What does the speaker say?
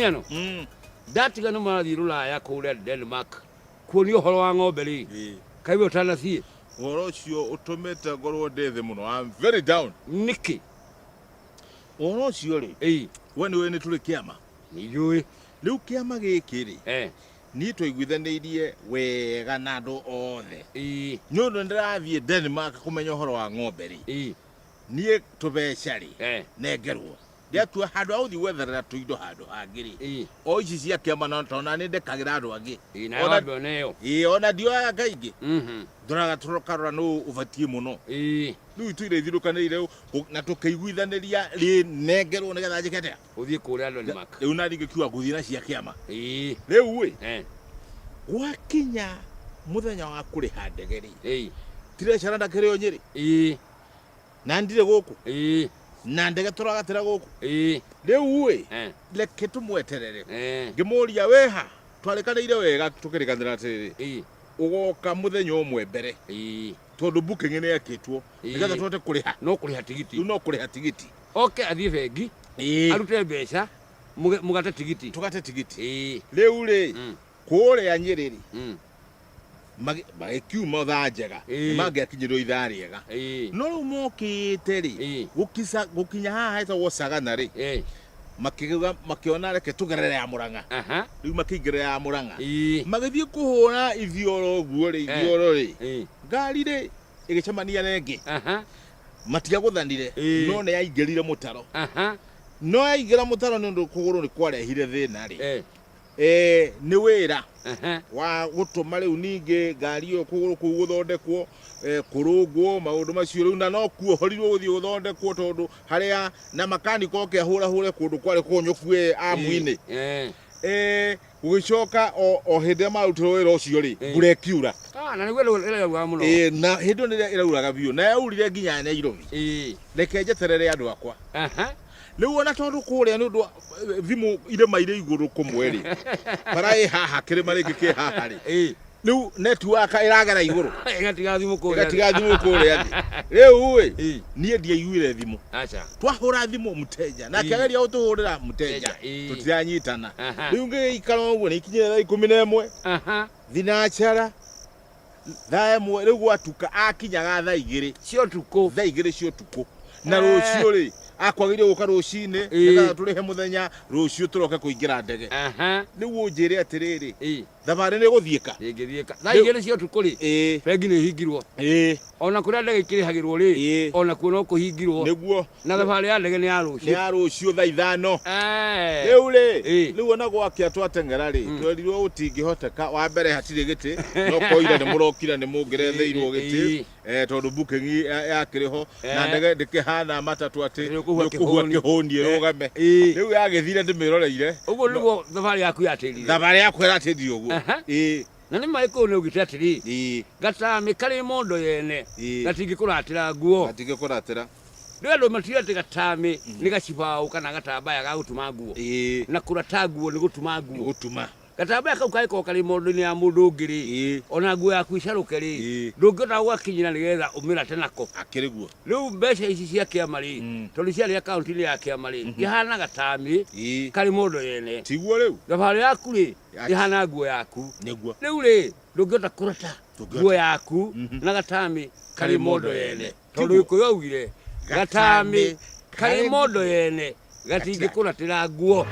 Tiano. Datiga no mara dirula ya kule Denmark. Kuonio horo wa ng'ombe ri. Kaiwe utanathie. Horo ucio utumete ngorwo ndethe muno. I'm very down. Niki. Horo ucio ri. We ni tuli kiama. Nijui. Riu kiama giki ri. Ni twaiguithanirie wega na andu othe. Nyondo ndirathie Denmark kumenya horo wa ng'ombe ri. Nie tubeca ri. Nengerwo. Ndiatua handu authi wetherera tuindo handu hangiri. O ici cia kiama no tona ni ndekagira andu angi. Ona ndioyaga kaingi. Ndoraga turokarora no ubatie muno. Riu tuireithirukanire na tukeiguithaniria ri nengerwo nigetha njikete. Uthie kuria Denmark. Riu na ndingikiuga guthie na cia kiama. Riu wi. Gwakinya muthenya wa kuriha ndege ri. Tirecera ndakire o Nyeri. Na ndire guku. Na ndege turagatira guku. Riu wi. Leke tumweterere. Ngimuria weha twarikaniire wega tukirikanira atiri. Ugoka muthenya umwe mbere. Tondu booking ni yakitwo. Nigetha twote kuriha. No kuriha tigiti. No kuriha tigiti. Okay, athie bengi. Arute mbeca. Mugate tigiti. Tugate tigiti. Riu ri. Kuria Nyeri ri. Magikiuma thaa njega mangiakinyirwo ithaa riega no riu mokite ri gukinya haha etagwo Sagana ri makiona reke tugerere ya Murang'a riu makingire ya Murang'a magithie kuhura ithioro guo ri ithioro ri ngari ri igicemania nengi matiga guthanire no ne yaingirire mutaro no yaingira mutaro nundu kuguru ni kwarehire thina ri ni wira wa gutuma riu ningi ngari iyo kuguru ku guthondekwo kurungwo maundu macio riu na no kuohorirwo guthie guthondekwo tondu haria na makaniko ke hura kundu kwari kunyukue amuini gugicoka o hinde marutirwo wira ucio ri mbura ikiura na niguo iraura muno na hindo ni irauraga biu na yaurire nginya Nairobi reke njeterere andu akwa riu ona tondu kuria ni undu thimu irema ire iguru kumwe ri bara haha kirima ringi ki haha ri riu network iragera iguru igatiga thimu kuria ri riu wi nie ndiaiguire thimu twahura thimu muteja na kiageria utuhurira muteja tutiranyitana riu ngiikara uguo ni ikinyira 11 thinachara thaa imwe riu gwatuka akinyaga thaa igiri cio tuku na rucio ri akwagirio guka rucine nigetha turihe muthenya rucio turoke kuingira ndege riu unjire atiriri thabari ni guthieka thaa igiri cio tuku ri bengi ni hingirwo ona kuria ndege ikirihagirwo ri ona kuo no kuhingirwo niguo na thabari ya ndege ni ya rucio thaa 5 riu ri riu ona gwakia twatengera ri twerirwo utingihoteka wa mbere hatire giti no koira ni murokira ni mungiretheirwo giti tondu booking yakiriho na ndege ndikihana matatu ati kuhua kihondie rugame riu yagithire ndimiroreire uguo niguo thabari yaku yatirire uguo na ni maiko ne ugite atiri gatami kari mondo yene gatingikuratira nguo ndio ndo matira te gatami ni gacibao kana gatambaya ga gutuma nguo na kurata nguo ni gutuma nguo gatambaya kau kaiko kari mondo ni ya mundu ngiri ona nguo yaku icaruke ri ndungota gwakinyira nigetha umira tenako akiriguo riu mbeca ici cia kiama ri tondu cia account ni ya kiama ri ihana gatami kari mondo yene tiguo riu thabari yaku ri ihana nguo yaku niguo riu ri ndungota kurata nguo yaku na gatami kari mondo yene tondu iko yaugire gatami kari mondo yene gatingikuratira nguo